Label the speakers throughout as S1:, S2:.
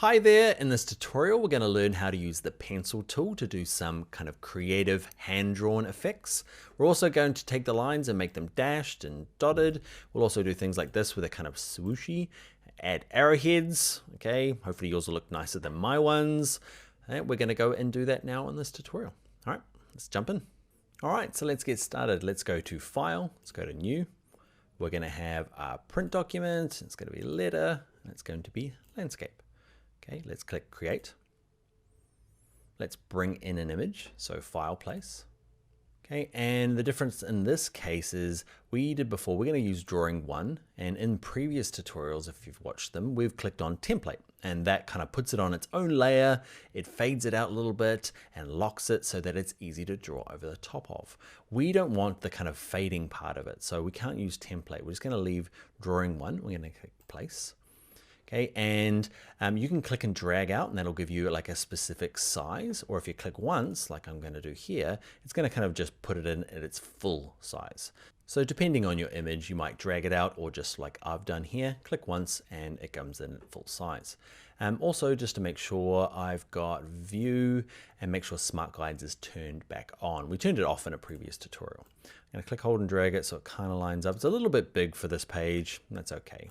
S1: Hi there, in this tutorial we're going to learn how to use the pencil tool to do some kind of creative hand-drawn effects. We're also going to take the lines and make them dashed and dotted. We'll also do things like this with a kind of swooshy, add arrowheads, okay, hopefully yours will look nicer than my ones. And we're going to go and do that now in this tutorial. All right, let's jump in. All right, so let's get started. Let's go to File, let's go to New. We're going to have our print document, it's going to be letter, and it's going to be landscape. Okay, let's click Create. Let's bring in an image, so File, Place. Okay, and the difference in this case is we did before, we're going to use Drawing 1, and in previous tutorials, if you've watched them, we've clicked on Template, and that kind of puts it on its own layer, it fades it out a little bit, and locks it so that it's easy to draw over the top of. We don't want the kind of fading part of it, so we can't use Template. We're just going to leave Drawing 1, we're going to click Place. Okay, and you can click and drag out and that'll give you like a specific size, or if you click once, like I'm going to do here, it's going to kind of just put it in at its full size. So depending on your image, you might drag it out, or just like I've done here, click once and it comes in at full size. Also, just to make sure I've got view and make sure Smart Guides is turned back on. We turned it off in a previous tutorial. I'm going to click, hold and drag it so it kind of lines up. It's a little bit big for this page, that's okay.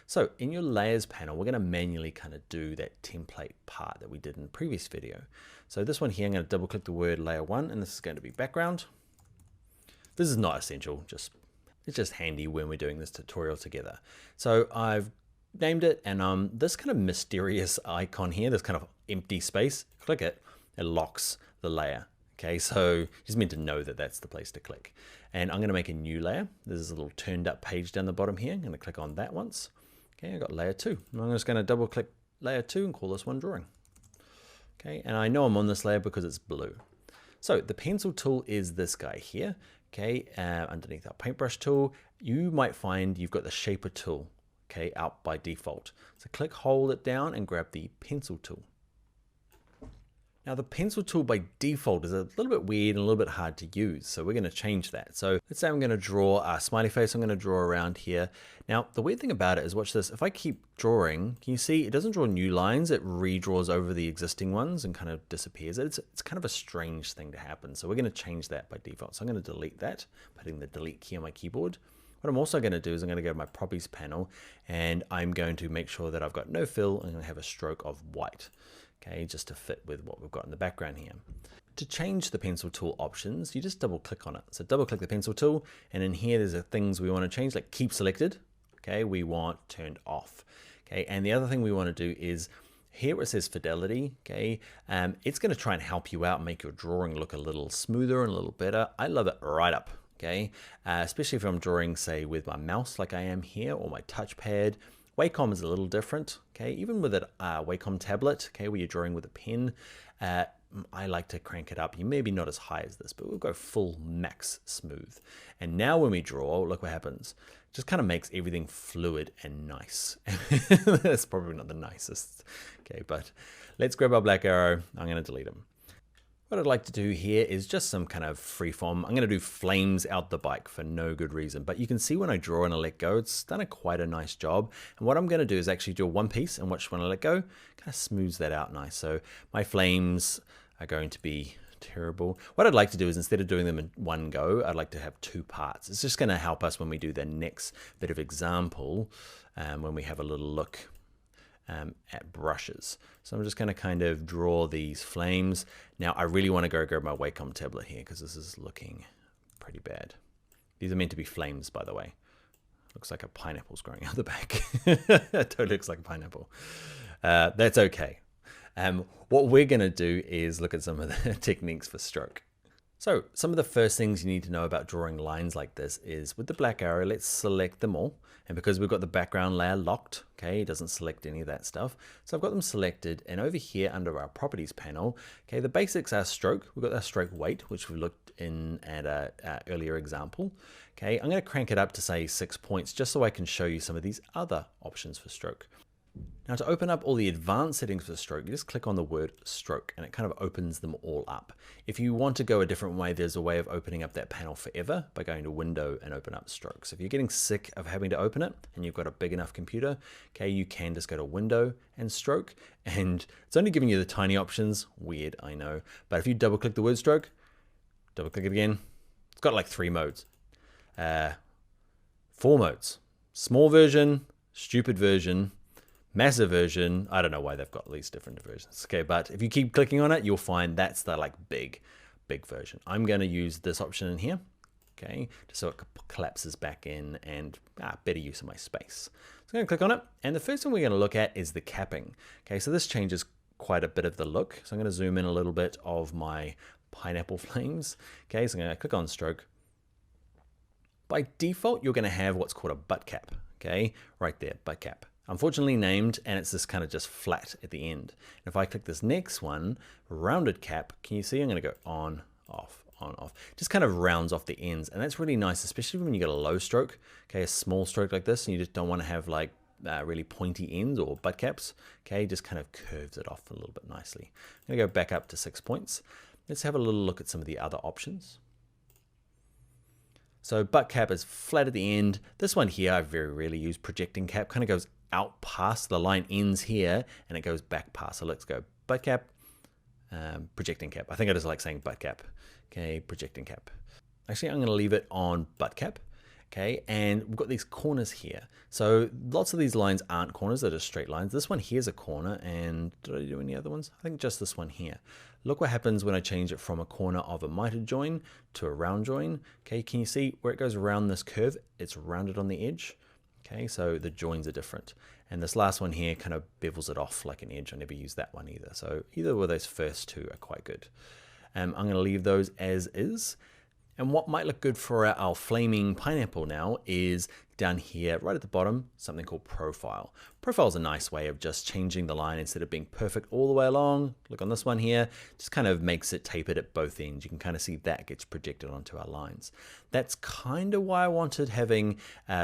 S1: So in your layers panel, we're going to manually kind of do that template part that we did in the previous video. So this one here, I'm going to double click the word layer 1, and this is going to be background. This is not essential, it's just handy when we're doing this tutorial together. So I've named it, and this kind of mysterious icon here, this kind of empty space, click it, it locks the layer. Okay, so you just meant to know that that's the place to click. And I'm going to make a new layer. There's a little turned up page down the bottom here. I'm going to click on that once. Okay, I got layer 2. I'm just going to double click layer 2 and call this one drawing. Okay, and I know I'm on this layer because it's blue. So the pencil tool is this guy here. Okay, underneath our paintbrush tool, you might find you've got the shaper tool, okay, out by default. So click, hold it down and grab the pencil tool. Now the pencil tool by default is a little bit weird and a little bit hard to use, so we're going to change that. So let's say I'm going to draw a smiley face. I'm going to draw around here. Now the weird thing about it is, watch this, if I keep drawing, can you see it doesn't draw new lines, it redraws over the existing ones and kind of disappears. It's kind of a strange thing to happen, so we're going to change that by default. So I'm going to delete that, putting the delete key on my keyboard. What I'm also going to do is I'm going to go to my properties panel, and I'm going to make sure that I've got no fill, and I'm going to have a stroke of white. Okay, just to fit with what we've got in the background here. To change the pencil tool options, you just double click on it. So double click the pencil tool, and in here there's the things we want to change, like keep selected. Okay, we want turned off. Okay, and the other thing we want to do is here where it says fidelity, okay, it's going to try and help you out, make your drawing look a little smoother and a little better. I love it right up. Okay, especially if I'm drawing, say, with my mouse like I am here, or my touchpad. Wacom is a little different, okay, even with a Wacom tablet, okay, where you're drawing with a pen, I like to crank it up. You maybe not as high as this, but we'll go full max smooth. And now when we draw, look what happens. It just kind of makes everything fluid and nice. That's probably not the nicest, okay, but let's grab our black arrow. I'm going to delete them. What I'd like to do here is just some kind of freeform. I'm going to do flames out the bike for no good reason, but you can see when I draw and I let go, it's done quite a nice job. And what I'm going to do is actually do one piece, and watch when I let go, kind of smooths that out nice. So my flames are going to be terrible. What I'd like to do is, instead of doing them in one go, I'd like to have two parts. It's just going to help us when we do the next bit of example, when we have a little look at brushes. So I'm just going to kind of draw these flames. Now I really want to go grab my Wacom tablet here because this is looking pretty bad. These are meant to be flames, by the way. Looks like a pineapple's growing out the back. It totally looks like a pineapple. That's okay. What we're going to do is look at some of the techniques for stroke. So some of the first things you need to know about drawing lines like this is, with the black arrow, let's select them all. And because we've got the background layer locked, okay, it doesn't select any of that stuff. So I've got them selected, and over here under our properties panel, okay, the basics are stroke. We've got our stroke weight, which we looked in at a earlier example. Okay, I'm going to crank it up to say 6 points just so I can show you some of these other options for stroke. Now to open up all the advanced settings for stroke, you just click on the word stroke and it kind of opens them all up. If you want to go a different way, there's a way of opening up that panel forever by going to Window and open up stroke. So if you're getting sick of having to open it and you've got a big enough computer, okay, you can just go to Window and stroke, and it's only giving you the tiny options. Weird, I know. But if you double click the word stroke, double click it again, it's got like 3 modes. 4 modes. Small version, stupid version, massive version. I don't know why they've got these different versions. Okay, but if you keep clicking on it, you'll find that's the like big version. I'm going to use this option in here, okay, just so it collapses back in and better use of my space. So I'm going to click on it, and the first thing we're going to look at is the capping. Okay, so this changes quite a bit of the look. So I'm going to zoom in a little bit of my pineapple flames. Okay, so I'm going to click on stroke. By default, you're going to have what's called a butt cap. Okay, right there, butt cap. Unfortunately named, and it's this kind of just flat at the end. And if I click this next one, rounded cap, can you see I'm going to go on, off, on, off. Just kind of rounds off the ends, and that's really nice, especially when you get a low stroke, okay, a small stroke like this, and you just don't want to have like really pointy ends or butt caps. Okay, just kind of curves it off a little bit nicely. I'm going to go back up to 6 points. Let's have a little look at some of the other options. So butt cap is flat at the end. This one here, I very rarely use. Projecting cap kind of goes out past, the line ends here and it goes back past. So let's go butt cap, projecting cap. I think I just like saying butt cap. Okay, projecting cap. Actually, I'm going to leave it on butt cap. Okay, and we've got these corners here. So lots of these lines aren't corners, they're just straight lines. This one here's a corner, and did I do any other ones? I think just this one here. Look what happens when I change it from a corner of a mitered join to a round join. Okay, can you see where it goes around this curve? It's rounded on the edge. Okay, so the joins are different. And this last one here kind of bevels it off like an edge. I never use that one either. So either of those first two are quite good. I'm going to leave those as is. And what might look good for our flaming pineapple now is down here, right at the bottom, something called profile. Profile is a nice way of just changing the line instead of being perfect all the way along. Look on this one here, just kind of makes it tapered at both ends. You can kind of see that gets projected onto our lines. That's kind of why I wanted having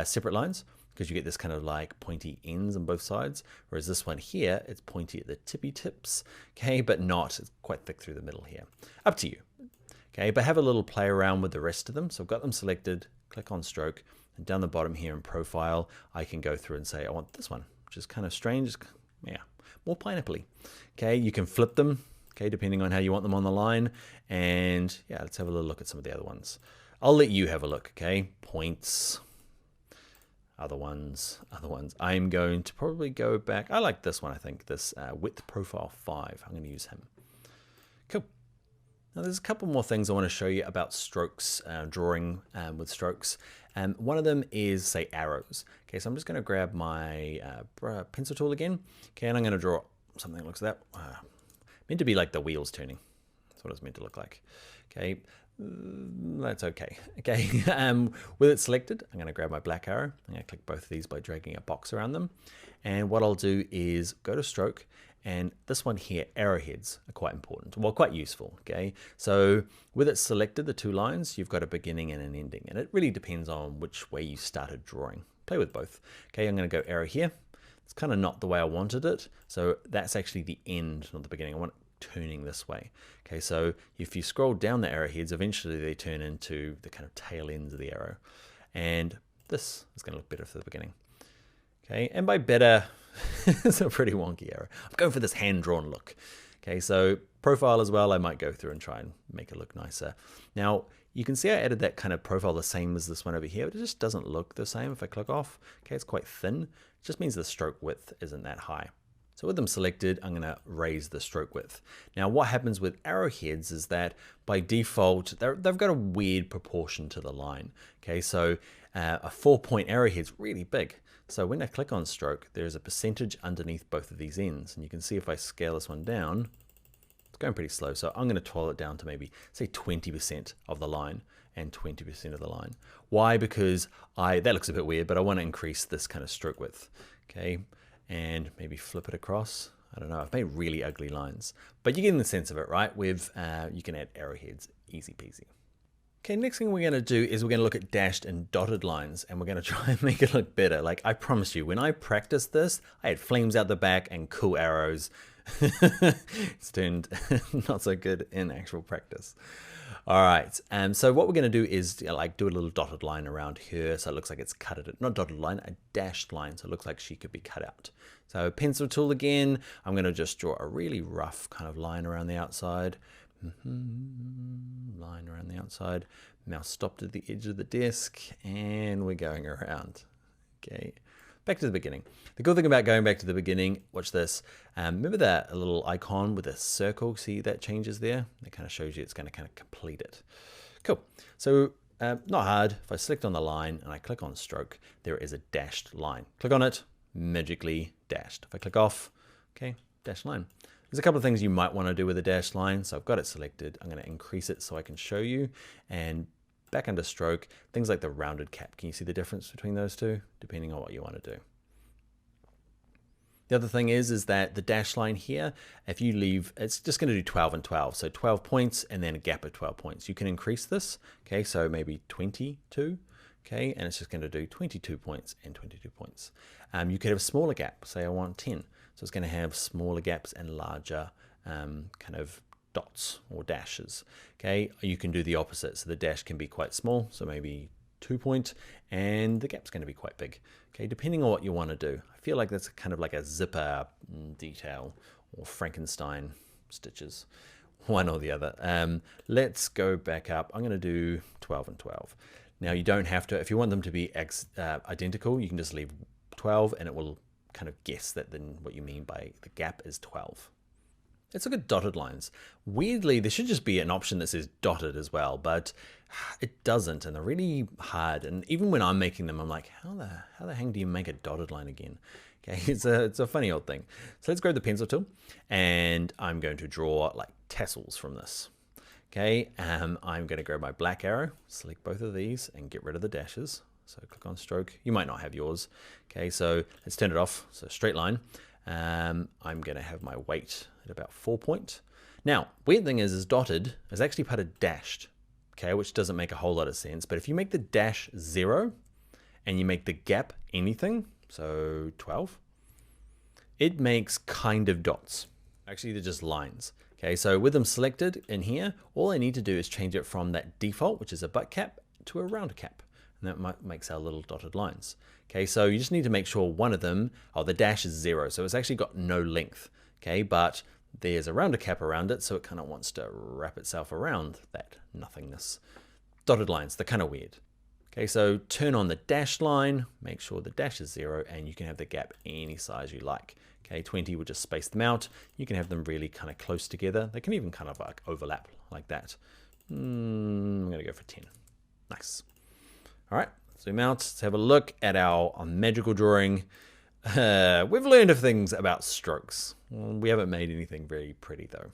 S1: separate lines, because you get this kind of like pointy ends on both sides. Whereas this one here, it's pointy at the tippy tips, okay, but not, it's quite thick through the middle here. Up to you. Okay, but have a little play around with the rest of them. So I've got them selected, click on stroke, and down the bottom here in profile, I can go through and say, I want this one, which is kind of strange. Yeah, more pineapple-y. Okay, you can flip them, okay, depending on how you want them on the line. And yeah, let's have a little look at some of the other ones. I'll let you have a look, okay? Points, other ones. I'm going to probably go back. I like this one, I think, this width profile 5. I'm going to use him. Cool. Now there's a couple more things I want to show you about strokes, drawing with strokes. One of them is, say, arrows. Okay, so I'm just going to grab my pencil tool again. Okay, and I'm going to draw something that looks like that. Meant to be like the wheels turning. That's what it's meant to look like. Okay, that's okay. Okay, with it selected, I'm going to grab my black arrow. I'm going to click both of these by dragging a box around them. And what I'll do is go to stroke. And this one here, arrowheads, are quite important, well, quite useful, okay? So with it selected, the 2 lines, you've got a beginning and an ending, and it really depends on which way you started drawing. Play with both. Okay, I'm gonna go arrow here. It's kind of not the way I wanted it, so that's actually the end, not the beginning. I want it turning this way. Okay, so if you scroll down the arrowheads, eventually they turn into the kind of tail ends of the arrow. And this is gonna look better for the beginning. Okay, and by better, it's a pretty wonky arrow. I'm going for this hand-drawn look. Okay, so profile as well, I might go through and try and make it look nicer. Now, you can see I added that kind of profile the same as this one over here, but it just doesn't look the same if I click off. Okay, it's quite thin. It just means the stroke width isn't that high. So with them selected, I'm gonna raise the stroke width. Now, what happens with arrowheads is that by default, they've got a weird proportion to the line. Okay, so a 4-point arrowhead's really big. So when I click on stroke, there's a percentage underneath both of these ends. And you can see if I scale this one down, it's going pretty slow. So I'm going to toggle it down to maybe, say, 20% of the line and 20% of the line. Why? Because that looks a bit weird, but I want to increase this kind of stroke width. Okay, and maybe flip it across. I don't know, I've made really ugly lines. But you're getting the sense of it, right? With you can add arrowheads, easy peasy. Okay, next thing we're going to do is we're going to look at dashed and dotted lines, and we're going to try and make it look better. Like, I promise you, when I practiced this, I had flames out the back and cool arrows. It's turned not so good in actual practice. All right, so what we're going to do is like do a little dotted line around here, so it looks like it's cut it. Not dotted line, a dashed line, so it looks like she could be cut out. So pencil tool again, I'm going to just draw a really rough kind of line around the outside. Line around the outside. Mouse stopped at the edge of the desk, and we're going around. Okay, back to the beginning. The cool thing about going back to the beginning, watch this. Remember that little icon with a circle? See that changes there? That kind of shows you it's going to kind of complete it. Cool. So not hard. If I select on the line and I click on stroke, there is a dashed line. Click on it, magically dashed. If I click off, okay, dashed line. There's a couple of things you might want to do with a dashed line. So I've got it selected. I'm going to increase it so I can show you. And back under stroke, things like the rounded cap. Can you see the difference between those two? Depending on what you want to do. The other thing is that the dash line here, if you leave, it's just going to do 12 and 12. So 12 points and then a gap of 12 points. You can increase this. Okay, so maybe 22. Okay, and it's just going to do 22 points and 22 points. You could have a smaller gap. Say I want 10. So it's going to have smaller gaps and larger kind of dots or dashes. Okay, you can do the opposite. So the dash can be quite small, so maybe 2 point, and the gap's going to be quite big. Okay, depending on what you want to do. I feel like that's kind of like a zipper detail or Frankenstein stitches, one or the other. Let's go back up. I'm going to do 12 and 12. Now you don't have to, if you want them to be identical, you can just leave 12 and it will kind of guess that then what you mean by the gap is 12. Let's look at dotted lines. Weirdly, there should just be an option that says dotted as well, but it doesn't, and they're really hard. And even when I'm making them, I'm like, how the hang do you make a dotted line again? Okay, it's a funny old thing. So let's grab the pencil tool, and I'm going to draw like tassels from this. Okay, I'm going to grab my black arrow, select both of these, and get rid of the dashes. So click on stroke. You might not have yours. Okay, so let's turn it off. So straight line. I'm going to have my weight at about 4 point. Now, weird thing is dotted is actually part of dashed, okay, which doesn't make a whole lot of sense. But if you make the dash 0 and you make the gap anything, so 12, it makes kind of dots. Actually, they're just lines. Okay, so with them selected in here, all I need to do is change it from that default, which is a butt cap, to a round cap. And that makes our little dotted lines. Okay, so you just need to make sure one of them, the dash is 0, so it's actually got no length. Okay, but there's a rounder cap around it, so it kind of wants to wrap itself around that nothingness. Dotted lines, they're kind of weird. Okay, so turn on the dash line, make sure the dash is 0, and you can have the gap any size you like. Okay, 20 will just space them out. You can have them really kind of close together. They can even kind of like overlap like that. I'm gonna go for 10. Nice. All right, zoom out, let's have a look at our magical drawing. We've learned of things about strokes. We haven't made anything very pretty though.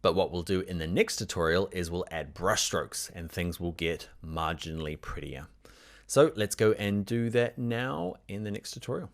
S1: But what we'll do in the next tutorial is we'll add brush strokes and things will get marginally prettier. So let's go and do that now in the next tutorial.